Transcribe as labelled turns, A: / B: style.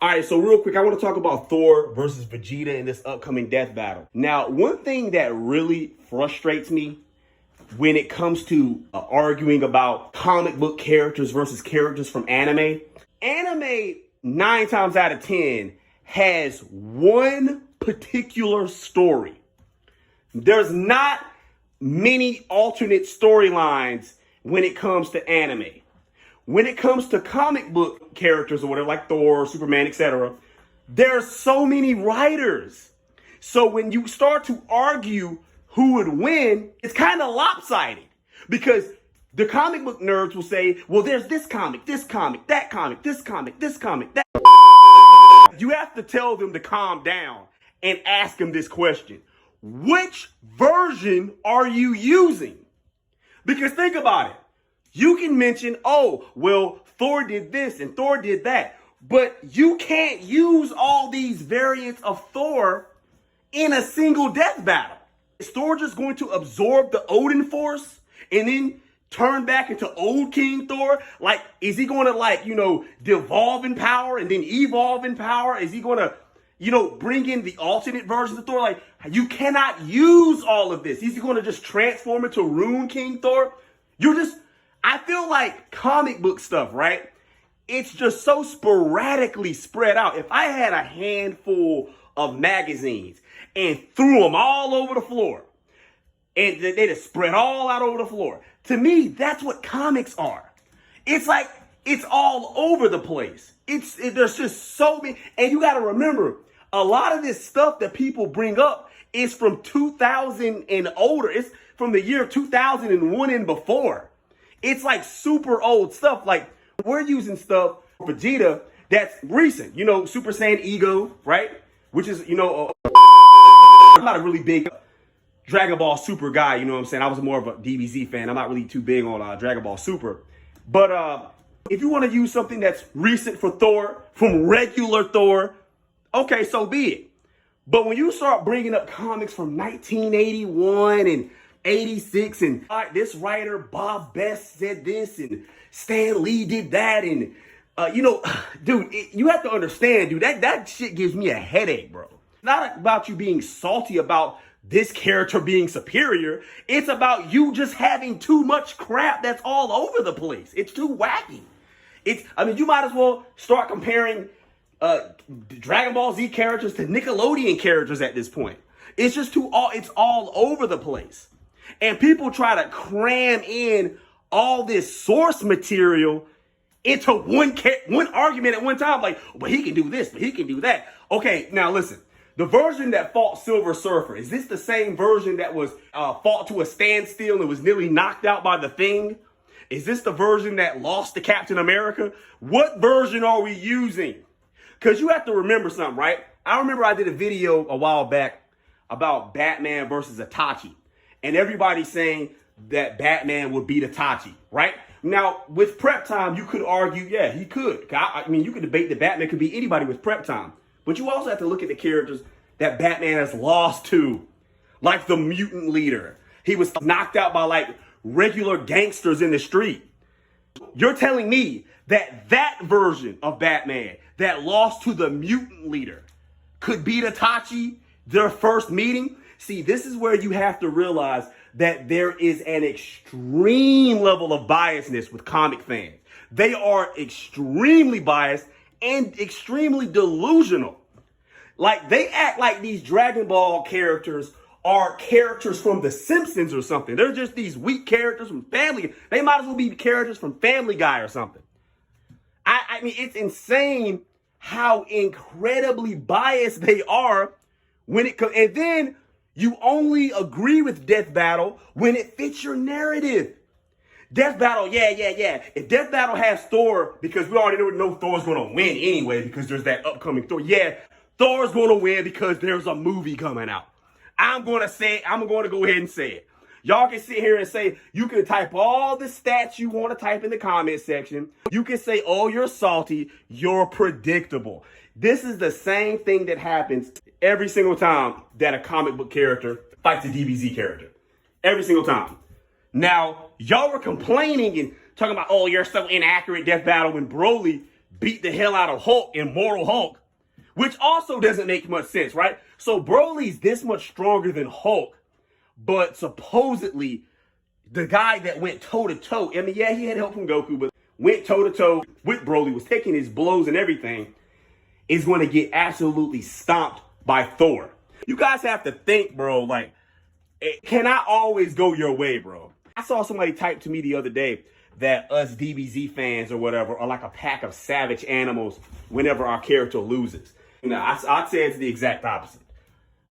A: All right, so real quick, I want to talk about Thor versus Vegeta in this upcoming death battle. Now, one thing that really frustrates me when it comes to arguing about comic book characters versus characters from anime 9 times out of 10 has one particular story. There's not many alternate storylines when it comes to anime. When it comes to comic book characters or whatever, like Thor, Superman, etc., there's so many writers. So when you start to argue who would win, it's kind of lopsided because the comic book nerds will say, well, there's this comic, that comic, this comic, that. You have to tell them to calm down and ask them this question. Which version are you using? Because think about it. You can mention, oh, well, Thor did this and Thor did that. But you can't use all these variants of Thor in a single death battle. Is Thor just going to absorb the Odin force and then turn back into old King Thor? Like, is he going to, devolve in power and then evolve in power? Is he going to, bring in the alternate versions of Thor? Like, you cannot use all of this. Is he going to just transform into Rune King Thor? I feel like comic book stuff, right? It's just so sporadically spread out. If I had a handful of magazines and threw them all over the floor, and they just spread all out over the floor, to me, that's what comics are. It's like, it's all over the place. There's just so many, and you got to remember, a lot of this stuff that people bring up is from 2000 and older. It's from the year 2001 and before. It's like super old stuff. Like, we're using stuff for Vegeta that's recent. Super Saiyan Ego, right? Which is, I'm not a really big Dragon Ball Super guy, you know what I'm saying? I was more of a DBZ fan. I'm not really too big on Dragon Ball Super. But if you want to use something that's recent for Thor, from regular Thor, okay, so be it. But when you start bringing up comics from 1981 and 86 and this writer Bob Best said this and Stan Lee did that and dude, you have to understand, dude, that shit gives me a headache, bro. It's not about you being salty about this character being superior. It's about you just having too much crap that's all over the place. It's too wacky. You might as well start comparing Dragon Ball Z characters to Nickelodeon characters at this point. It's just it's all over the place. And people try to cram in all this source material into one argument at one time. Like, but he can do this, but he can do that. Okay, now listen. The version that fought Silver Surfer, is this the same version that was fought to a standstill and was nearly knocked out by the Thing? Is this the version that lost to Captain America? What version are we using? Because you have to remember something, right? I remember I did a video a while back about Batman versus Itachi. And everybody's saying that Batman would beat Itachi, right? Now, with prep time, you could argue, yeah, he could. You could debate that Batman could beat anybody with prep time. But you also have to look at the characters that Batman has lost to, like the mutant leader. He was knocked out by regular gangsters in the street. You're telling me that version of Batman that lost to the mutant leader could beat Itachi their first meeting? See, this is where you have to realize that there is an extreme level of biasness with comic fans. They are extremely biased and extremely delusional. Like, they act like these Dragon Ball characters are characters from The Simpsons or something. They're just these weak characters from Family. They might as well be characters from Family Guy or something. It's insane how incredibly biased they are when it comes. And then you only agree with Death Battle when it fits your narrative. Death Battle, yeah. If Death Battle has Thor, because we already know Thor's going to win anyway, because there's that upcoming Thor. Yeah, Thor's going to win because there's a movie coming out. I'm going to go ahead and say it. Y'all can sit here and say, you can type all the stats you want to type in the comment section. You can say, oh, you're salty. You're predictable. This is the same thing that happens every single time that a comic book character fights a DBZ character. Every single time. Now, y'all were complaining and talking about, oh, you're so inaccurate, Death Battle, when Broly beat the hell out of Hulk in Mortal Hulk, which also doesn't make much sense, right? So Broly's this much stronger than Hulk, but supposedly the guy that went toe-to-toe, I mean, yeah, he had help from Goku, but went toe-to-toe with Broly, was taking his blows and everything, is going to get absolutely stomped by Thor. You guys have to think, bro, like, it cannot always go your way, bro. I saw somebody type to me the other day that us DBZ fans or whatever are like a pack of savage animals whenever our character loses. I'd say it's the exact opposite.